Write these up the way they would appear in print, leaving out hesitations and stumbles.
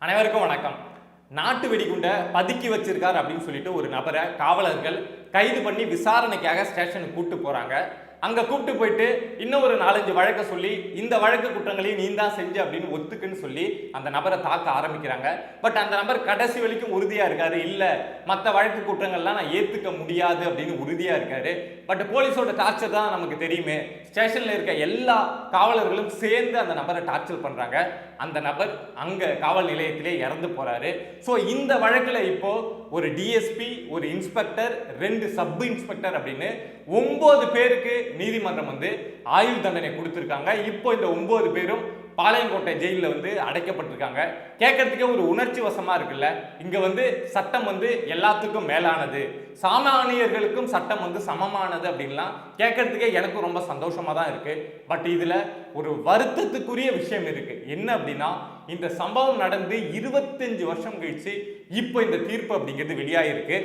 அனைவருக்கும் வணக்கம். நாட்டு வெடிகுண்ட பதுக்கி வச்சிருக்கார் அப்படின்னு சொல்லிட்டு ஒரு நபரை காவலர்கள் கைது பண்ணி விசாரணைக்காக ஸ்டேஷனுக்கு கூட்டு போறாங்க. அங்க கூப்பிட்டு போயிட்டு இன்னும் ஒரு 4-5 வழக்க சொல்லி இந்த வழக்கு குற்றங்களையும் நீ தான் செஞ்ச அப்படின்னு ஒத்துக்குன்னு சொல்லி அந்த நபரை தாக்க ஆரம்பிக்கிறாங்க. பட் அந்த நபர் கடைசி வரைக்கும் உறுதியா இருக்காரு. இல்ல மற்ற வழக்கு குற்றங்கள்லாம் நான் ஏத்துக்க முடியாது அப்படின்னு உறுதியா இருக்காரு. பட் போலீஸோட டார்ச்சர் தான் நமக்கு தெரியுமே. ஸ்டேஷன்ல இருக்க எல்லா காவலர்களும் சேர்ந்து அந்த நபரை டார்ச்சர் பண்றாங்க. அந்த நபர் அங்க காவல் நிலையத்திலே இறந்து போறாரு. ஸோ இந்த வழக்குல இப்போ ஒரு டிஎஸ்பி, ஒரு இன்ஸ்பெக்டர், 2 சப் இன்ஸ்பெக்டர் அப்படின்னு 9 பேருக்கு நீதிமன்றம் ஆயுள் தண்டனை கொடுத்திருக்காங்க. இப்போ இந்த 9 பேரும் பாளையங்கோட்டை ஜெயிலில் அடைக்கப்பட்டிருக்காங்க. கேட்கறதுக்கே ஒரு உணர்ச்சி வசமா இருக்குல்ல. இங்க சட்டம் எல்லாத்துக்கும் மேலானது, சாமானியர்களுக்கும் சட்டம் சமமானது அப்படின்லாம் கேட்கறதுக்கே எனக்கு ரொம்ப சந்தோஷமா தான் இருக்கு. பட் இதுல ஒரு வருத்தத்துக்குரிய விஷயம் இருக்கு. என்ன அப்படின்னா, இந்த சம்பவம் நடந்து 25 வருஷம் கழிச்சு இப்போ இந்த தீர்ப்பு அப்படிங்கிறது வெளியாயிருக்கு.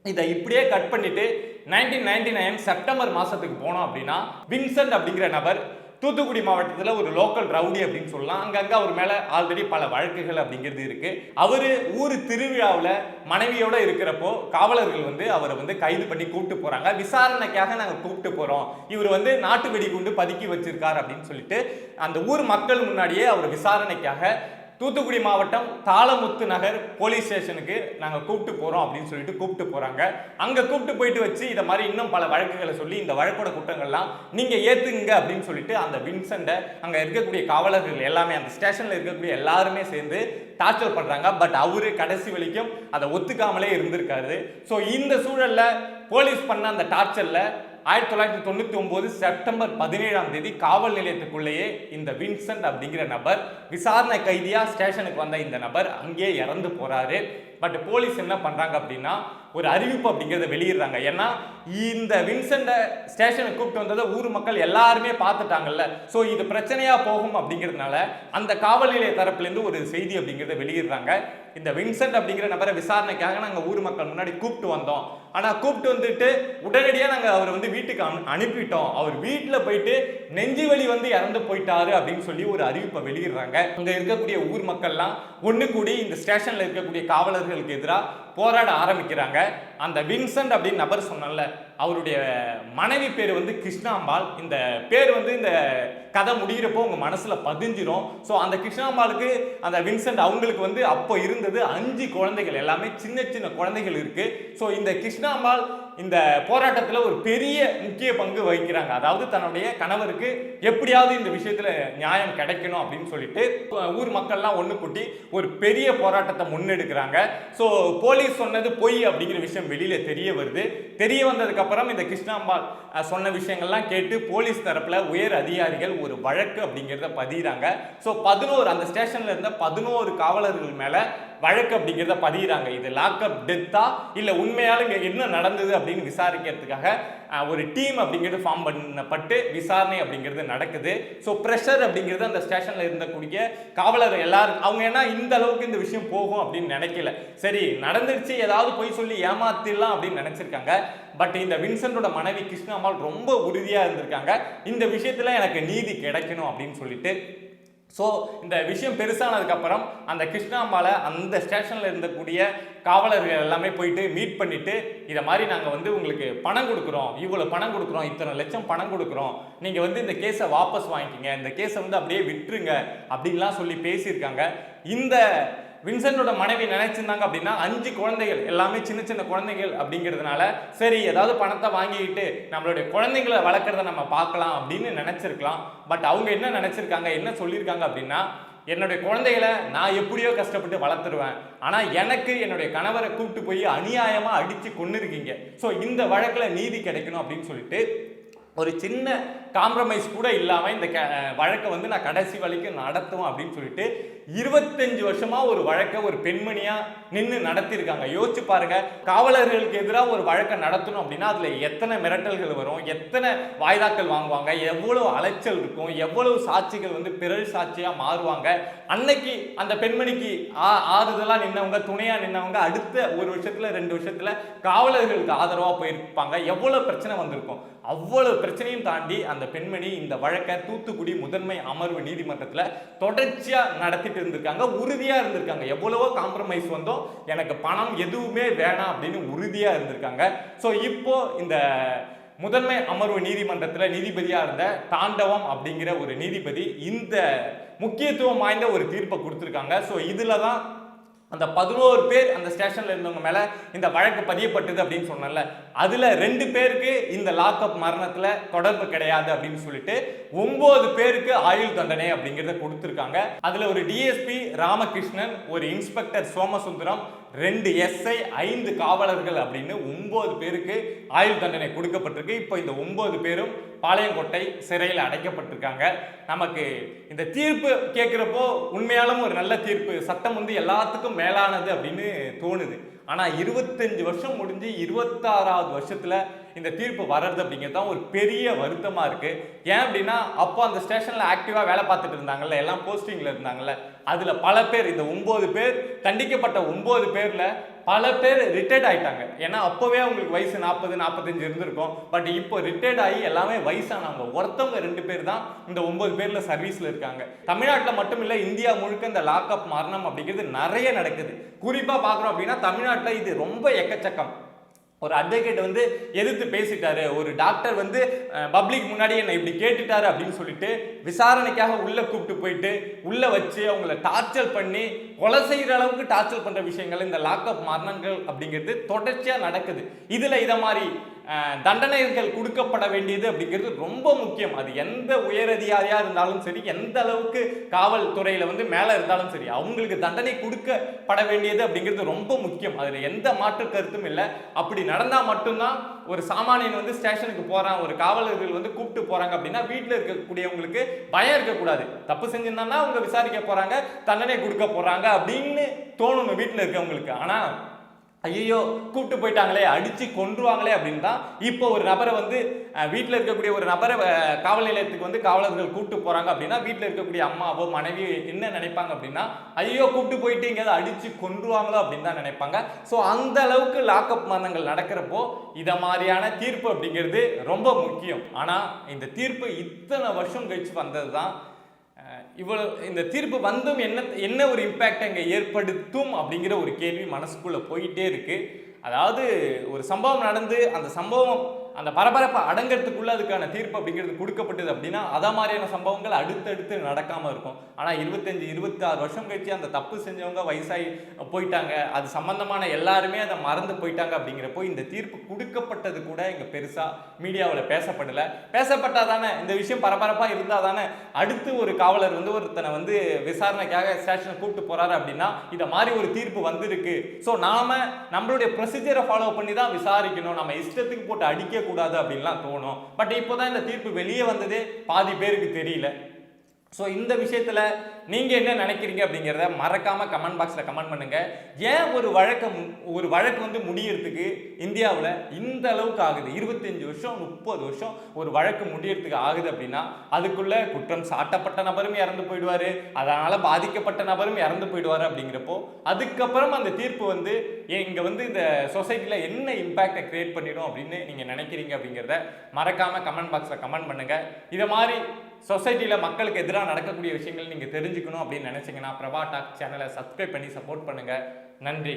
இதை இப்படியே கட் பண்ணிட்டு 1999 செப்டம்பர் மாசத்துக்கு போனோம் அப்படின்னா, வின்சென்ட் அப்படிங்கிற நபர் தூத்துக்குடி மாவட்டத்தில் ஒரு லோக்கல் ரவுடி அப்படின்னு சொல்லலாம். அங்கங்க அவர் மேல ஆல்ரெடி பல வழக்குகள் அப்படிங்கிறது இருக்கு. அவரு ஊர் திருவிழாவில் மனைவியோட இருக்கிறப்போ காவலர்கள் அவரை கைது பண்ணி கூப்பிட்டு போறாங்க. விசாரணைக்காக நாங்கள் கூப்பிட்டு போறோம், இவர் நாட்டு வெடிகுண்டு பதுக்கி வச்சிருக்காரு அப்படின்னு சொல்லிட்டு அந்த ஊர் மக்கள் முன்னாடியே அவர் விசாரணைக்காக தூத்துக்குடி மாவட்டம் தாளமுத்து நகர் போலீஸ் ஸ்டேஷனுக்கு நாங்கள் கூப்பிட்டு போகிறோம் அப்படின்னு சொல்லிட்டு கூப்பிட்டு போகிறாங்க. அங்கே கூப்பிட்டு போயிட்டு வச்சு இதை மாதிரி இன்னும் பல வழக்குகளை சொல்லி இந்த வழக்கோட குற்றங்கள்லாம் நீங்கள் ஏற்றுங்க அப்படின்னு சொல்லிட்டு அந்த வின்சென்ட்டை அங்கே இருக்கக்கூடிய காவலர்கள் எல்லாமே, அந்த ஸ்டேஷனில் இருக்கக்கூடிய எல்லாருமே சேர்ந்து டார்ச்சர் பண்ணுறாங்க. பட் அவரு கடைசி வரைக்கும் அதை ஒத்துக்காமலே இருந்திருக்காரு. ஸோ இந்த சூழலில் போலீஸ் பண்ண அந்த டார்ச்சரில் 1999 செப்டம்பர் 17ஆம் தேதி காவல் நிலையத்துக்குள்ளேயே இந்த வின்சென்ட் அப்படிங்கிற நபர் விசாரணை கைதியா ஸ்டேஷனுக்கு வந்த இந்த நபர் அங்கே இறந்து போறாரு. பட் போலீஸ் என்ன பண்றாங்க அப்படின்னா, ஒரு அறிவிப்பு அப்படிங்கிறத வெளியிடுறாங்க. ஏன்னா இந்த வின்சென்ட்டை ஸ்டேஷனுக்கு கூப்பிட்டு வந்ததை ஊர் மக்கள் எல்லாருமே பார்த்துட்டாங்கல்ல. ஸோ இது பிரச்சனையா போகும் அப்படிங்கிறதுனால அந்த காவல் நிலைய தரப்புலேருந்து ஒரு செய்தி அப்படிங்கிறத வெளியிடுறாங்க. இந்த வின்சென்ட் அப்படிங்கிற நபரை விசாரணைக்காக நாங்கள் ஊர் மக்கள் முன்னாடி கூப்பிட்டு வந்தோம். ஆனால் கூப்பிட்டு வந்துட்டு உடனடியாக நாங்கள் அவர் வீட்டுக்கு அனுப்பிட்டோம். அவர் வீட்டில் போயிட்டு நெஞ்சு வலி இறந்து போயிட்டாரு அப்படின்னு சொல்லி ஒரு அறிவிப்பை வெளியிடுறாங்க. அங்கே இருக்கக்கூடிய ஊர் மக்கள்லாம் ஒன்று கூடி இந்த ஸ்டேஷனில் இருக்கக்கூடிய காவலர்களுக்கு எதிராக போராட ஆரம்பிக்கிறாங்க. அந்த வின்சென்ட் அப்படின்னு நபர் சொன்னல, அவருடைய மனைவி பேர் கிருஷ்ணாம்பாள். இந்த பேர் இந்த கதை முடிகிறப்போ உங்க மனசுல பதிஞ்சிரும். ஸோ அந்த கிருஷ்ணாம்பாளுக்கு அந்த வின்சென்ட் அவங்களுக்கு அப்போ இருந்தது 5 குழந்தைகள், எல்லாமே சின்ன சின்ன குழந்தைகள் இருக்கு. ஸோ இந்த கிருஷ்ணாம்பாள் இந்த போராட்டத்தில் ஒரு பெரிய முக்கிய பங்கு வகிக்கிறாங்க. அதாவது தன்னுடைய கணவருக்கு எப்படியாவது இந்த விஷயத்துல நியாயம் கிடைக்கணும் அப்படின்னு சொல்லிட்டு ஊர் மக்கள்லாம் ஒன்று கூட்டி ஒரு பெரிய போராட்டத்தை முன்னெடுக்கிறாங்க. ஸோ போலீஸ் சொன்னது பொய் அப்படிங்கிற விஷயம் வெளியில தெரிய வருது. தெரிய வந்ததுக்கு அப்புறம் இந்த கிருஷ்ணாம்பாள் சொன்ன விஷயங்கள்லாம் கேட்டு போலீஸ் தரப்புல உயர் அதிகாரிகள் ஒரு வழக்கு அப்படிங்கிறத பதிகிறாங்க. ஸோ 11 அந்த ஸ்டேஷன்ல இருந்த 11 காவலர்கள் மேல வழக்கு அப்படிங்கிறத பதிகிறாங்க. இது லாக்அப் டெத்தா இல்ல உண்மையால இங்க என்ன நடந்தது அப்படின்னு விசாரிக்கிறதுக்காக ஒரு டீம் அப்படிங்கிறது ஃபார்ம் பண்ணப்பட்டு விசாரணை அப்படிங்கிறது நடக்குது. ஸோ ப்ரெஷர் அப்படிங்கிறது அந்த ஸ்டேஷன்ல இருந்தக்கூடிய காவலர்கள் எல்லாரும் அவங்க ஏன்னா இந்த அளவுக்கு இந்த விஷயம் போகும் அப்படின்னு நினைக்கல. சரி நடந்துருச்சு, ஏதாவது போய் சொல்லி ஏமாத்திடலாம் அப்படின்னு நினைச்சிருக்காங்க. பட் இந்த வின்சென்ட்டோட மனைவி கிருஷ்ணாம்பாள் ரொம்ப உறுதியா இருந்திருக்காங்க, இந்த விஷயத்துல எனக்கு நீதி கிடைக்கணும் அப்படின்னு சொல்லிட்டு. ஸோ இந்த விஷயம் பெருசானதுக்கு அப்புறம் அந்த கிருஷ்ணாம்பாளை அந்த ஸ்டேஷன்ல இருந்தக்கூடிய காவலர்கள் எல்லாமே போயிட்டு மீட் பண்ணிட்டு, இதை மாதிரி நாங்கள் உங்களுக்கு பணம் கொடுக்குறோம், இவ்வளோ பணம் கொடுக்குறோம், இத்தனை லட்சம் பணம் கொடுக்குறோம், நீங்கள் இந்த கேஸை வாபஸ் வாங்கிக்கிங்க, இந்த கேஸை அப்படியே விட்டுருங்க அப்படின்லாம் சொல்லி பேசியிருக்காங்க. இந்த வின்சென்ட்டோட மனைவி நினைச்சிருந்தாங்க அப்படின்னா 5 குழந்தைகள் எல்லாமே சின்ன சின்ன குழந்தைகள் அப்படிங்கிறதுனால சரி ஏதாவது பணத்தை வாங்கிக்கிட்டு நம்மளுடைய குழந்தைங்களை வளர்க்குறத நம்ம பார்க்கலாம் அப்படின்னு நினைச்சிருக்கலாம். பட் அவங்க என்ன நினைச்சிருக்காங்க, என்ன சொல்லியிருக்காங்க அப்படின்னா, என்னுடைய குழந்தைகளை நான் எப்படியோ கஷ்டப்பட்டு வளர்த்துருவேன், ஆனால் எனக்கு என்னுடைய கணவரை கூப்பிட்டு போய் அநியாயமாக அடித்து கொண்டு இருக்கீங்க. ஸோ இந்த வழக்கில் நீதி கிடைக்கணும் அப்படின்னு சொல்லிட்டு ஒரு சின்ன காம்ப்ரமைஸ் கூட இல்லாமல் இந்த வழக்கை நான் கடைசி வரைக்கும் நடத்துவோம் அப்படின்னு சொல்லிட்டு 25 வருஷமா ஒரு வழக்கை ஒரு பெண்மணியா நின்று நடத்தியிருக்காங்க. யோசிச்சு பாருங்க, காவலர்களுக்கு எதிராக ஒரு வழக்கை நடத்தணும் அப்படின்னா அதுல எத்தனை மிரட்டல்கள் வரும், எத்தனை வாய்தாக்கள் வாங்குவாங்க, எவ்வளவு அலைச்சல் இருக்கும், எவ்வளவு சாட்சிகள் பிறல் சாட்சியா மாறுவாங்க. அன்னைக்கு அந்த பெண்மணிக்கு ஆறுதலா நின்னவங்க, துணையா நின்னவங்க அடுத்த 1 வருஷத்துல 2 வருஷத்துல காவலர்களுக்கு ஆதரவா போயிருப்பாங்க. எவ்வளவு பிரச்சனை வந்திருக்கும். அவ்வளவு பிரச்சனையும் தாண்டி அந்த பெண்மணி இந்த வழக்கை தூத்துக்குடி முதன்மை அமர்வு நீதிமன்றத்தில் தொடர்ச்சியா நடத்திட்டு நடத்திட்டு இருந்திருக்காங்க, உறுதியா இருந்திருக்காங்க. எவ்வளவோ காம்ப்ரமைஸ் வந்தோம், எனக்கு பணம் எதுவுமே வேணாம் அப்படின்னு உறுதியா இருந்திருக்காங்க. ஸோ இப்போ இந்த முதன்மை அமர்வு நீதிமன்றத்தில் நீதிபதியா இருந்த தாண்டவம் அப்படிங்கிற ஒரு நீதிபதி இந்த முக்கியத்துவம் வாய்ந்த ஒரு தீர்ப்பை கொடுத்திருக்காங்க. ஸோ இதுல தான் அந்த 11 பேர் அந்த ஸ்டேஷன்ல இருந்தவங்க மேல இந்த வழக்கு பதியப்பட்டது அப்படின்னு சொன்னல, அதுல 2 பேருக்கு இந்த லாக்அப் மரணத்துல தொடர்பு கிடையாது அப்படின்னு சொல்லிட்டு 9 பேருக்கு ஆயுள் தண்டனை அப்படிங்கறத கொடுத்திருக்காங்க. அதுல ஒரு டிஎஸ்பி ராமகிருஷ்ணன், ஒரு இன்ஸ்பெக்டர் சோமசுந்தரம், 2 எஸ்ஐ, 5 காவலர்கள் அப்படின்னு 9 பேருக்கு ஆயுள் தண்டனை கொடுக்கப்பட்டிருக்கு. இப்போ இந்த 9 பேரும் பாளையங்கோட்டை சிறையில் அடைக்கப்பட்டிருக்காங்க. நமக்கு இந்த தீர்ப்பு கேட்கிறப்போ உண்மையாலும் ஒரு நல்ல தீர்ப்பு, சட்டம் வந்து எல்லாத்துக்கும் மேலானது அப்படின்னு தோணுது. ஆனா 25 வருஷம் முடிஞ்சு 26வது வருஷத்துல இந்த தீர்ப்பு வர்றது அப்படிங்கிறது தான் ஒரு பெரிய வருத்தமா இருக்கு. ஏன் அப்படின்னா அப்போ அந்த ஸ்டேஷன்ல ஆக்டிவா வேலை பார்த்துட்டு இருந்தாங்கல்ல, எல்லாம் போஸ்டிங்ல இருந்தாங்கல்ல, அதுல பல பேர், இந்த 9 பேர் தண்டிக்கப்பட்ட 9 பேர்ல பல பேர் ரிட்டையர்ட் ஆயிட்டாங்க. ஏன்னா அப்பவே அவங்களுக்கு வயசு 40, 45 இருந்திருக்கும். பட் இப்போ ரிட்டையர்ட் ஆகி எல்லாமே வயசானவங்க. ஒருத்தவங்க 2 பேர் தான் இந்த 9 பேர்ல சர்வீஸ்ல இருக்காங்க. தமிழ்நாட்டில் மட்டும் இல்ல, இந்தியா முழுக்க இந்த லாக்அப் மரணம் அப்படிங்கிறது நிறைய நடக்குது. குறிப்பா பாக்குறோம் அப்படின்னா தமிழ்நாட்டில் இது ரொம்ப எக்கச்சக்கம். ஒரு அட்வொகேட் வந்து எதிர்த்து பேசிட்டாரு, ஒரு டாக்டர் வந்து பப்ளிக் முன்னாடி என்ன இப்படி கேட்டுட்டாரு அப்படின்னு சொல்லிட்டு விசாரணைக்காக உள்ள கூப்பிட்டு போயிட்டு உள்ள வச்சு அவங்கள டார்ச்சர் பண்ணி கொலை செய்யற அளவுக்கு டார்ச்சர் பண்ற விஷயங்கள் இந்த லாக்அப் மரணங்கள் அப்படிங்கிறது தொடர்ச்சியா நடக்குது. இதுல இத மாதிரி தண்டனைகள் கொடுக்கப்பட வேண்டியது அப்படிங்கிறது ரொம்ப முக்கியம். அது எந்த உயரதிகாரியா இருந்தாலும் சரி, எந்த அளவுக்கு காவல்துறையில வந்து மேல இருந்தாலும் சரி, அவங்களுக்கு தண்டனை கொடுக்கப்பட வேண்டியது அப்படிங்கிறது ரொம்ப முக்கியம். அதுல எந்த மாற்று கருத்தும் இல்லை. அப்படி நடந்தா மட்டும்தான் ஒரு சாமானியன் வந்து ஸ்டேஷனுக்கு போறான், ஒரு காவலர்கள் வந்து கூப்பிட்டு போறாங்க அப்படின்னா வீட்டில் இருக்கக்கூடியவங்களுக்கு பயம் இருக்கக்கூடாது. தப்பு செஞ்சிருந்தாங்கன்னா அவங்க விசாரிக்க போறாங்க, தண்டனை கொடுக்க போறாங்க அப்படின்னு தோணணும் வீட்டில் இருக்கவங்களுக்கு. ஆனா ஐயோ கூப்பிட்டு போயிட்டாங்களே, அடிச்சு கொன்றுவாங்களே அப்படின்னு தான் இப்போ ஒரு நபரை வந்து வீட்டில் இருக்கக்கூடிய ஒரு நபரை காவல் நிலையத்துக்கு வந்து காவலர்கள் கூப்பிட்டு போறாங்க அப்படின்னா வீட்டில் இருக்கக்கூடிய அம்மாவோ மனைவி என்ன நினைப்பாங்க அப்படின்னா, ஐயோ கூப்பிட்டு போயிட்டு எங்கேயாவது அடிச்சு கொன்றுவாங்களோ அப்படின்னு தான் நினைப்பாங்க. ஸோ அந்த அளவுக்கு லாக்அப் மரணங்கள் நடக்கிறப்போ இதை மாதிரியான தீர்ப்பு அப்படிங்கிறது ரொம்ப முக்கியம். ஆனால் இந்த தீர்ப்பு இத்தனை வருஷம் கழிச்சு வந்தது தான். இவ்வளவு இந்த தீர்ப்பு வந்தும் என்ன ஒரு இம்பாக்ட் அங்கே ஏற்படுத்தும் அப்படிங்கிற ஒரு கேள்வி மனசுக்குள்ள போயிட்டே இருக்கு. அதாவது ஒரு சம்பவம் நடந்து அந்த சம்பவம் அந்த பரபரப்பை அடங்கிறதுக்குள்ள அதுக்கான தீர்ப்பு அப்படிங்கிறது கொடுக்கப்பட்டது அப்படின்னா அத மாதிரியான சம்பவங்கள் அடுத்தடுத்து நடக்காம இருக்கும். ஆனா 25, 26 வருஷம் கழிச்சு அந்த தப்பு செஞ்சவங்க வயசாகி போயிட்டாங்க, அது சம்பந்தமான எல்லாருமே அதை மறந்து போயிட்டாங்க. அப்படிங்கிறப்போ இந்த தீர்ப்பு கொடுக்கப்பட்டது கூட இங்க பெருசா மீடியாவில் பேசப்படல. பேசப்பட்டாதானே இந்த விஷயம் பரபரப்பா இருந்தா தானே அடுத்து ஒரு காவலர் வந்து ஒருத்தனை வந்து விசாரணைக்காக ஸ்டேஷனை கூப்பிட்டு போறாரு அப்படின்னா இதை மாதிரி ஒரு தீர்ப்பு வந்திருக்கு, ஸோ நாம நம்மளுடைய ப்ரொசீஜரை ஃபாலோ பண்ணி தான் விசாரிக்கணும், நம்ம இஷ்டத்துக்கு போட்டு அடிக்க கூடாது அப்படின்லாம் தோணும். பட் இப்போதான் இந்த தீர்ப்பு வெளியே வந்ததே பாதி பேருக்கு தெரியல. ஸோ இந்த விஷயத்துல நீங்க என்ன நினைக்கிறீங்க அப்படிங்கிறத மறக்காம கமெண்ட் பாக்ஸ்ல கமெண்ட் பண்ணுங்க. ஏன் ஒரு வழக்கு வந்து முடியறதுக்கு இந்தியாவில் இந்த அளவுக்கு ஆகுது? 25 வருஷம் 30 வருஷம் ஒரு வழக்கு முடியறதுக்கு ஆகுது அப்படின்னா அதுக்குள்ள குற்றம் சாட்டப்பட்ட நபரும் இறந்து போயிடுவாரு, அதனால பாதிக்கப்பட்ட நபரும் இறந்து போயிடுவாரு. அப்படிங்கிறப்போ அதுக்கப்புறம் அந்த தீர்ப்பு வந்து இங்க வந்து இந்த சொசைட்டில என்ன இம்பாக்டை கிரியேட் பண்ணிடும் அப்படின்னு நீங்க நினைக்கிறீங்க அப்படிங்கிறத மறக்காம கமெண்ட் பாக்ஸ்ல கமெண்ட் பண்ணுங்க. இதை மாதிரி சொசைட்டியில் மக்களுக்கு எதிராக நடக்கக்கூடிய விஷயங்கள் நீங்கள் தெரிஞ்சுக்கணும் அப்படின்னு நினச்சிங்கன்னா பிரபா டாக் சேனலை சப்ஸ்கிரைப் பண்ணி சப்போர்ட் பண்ணுங்கள். நன்றி.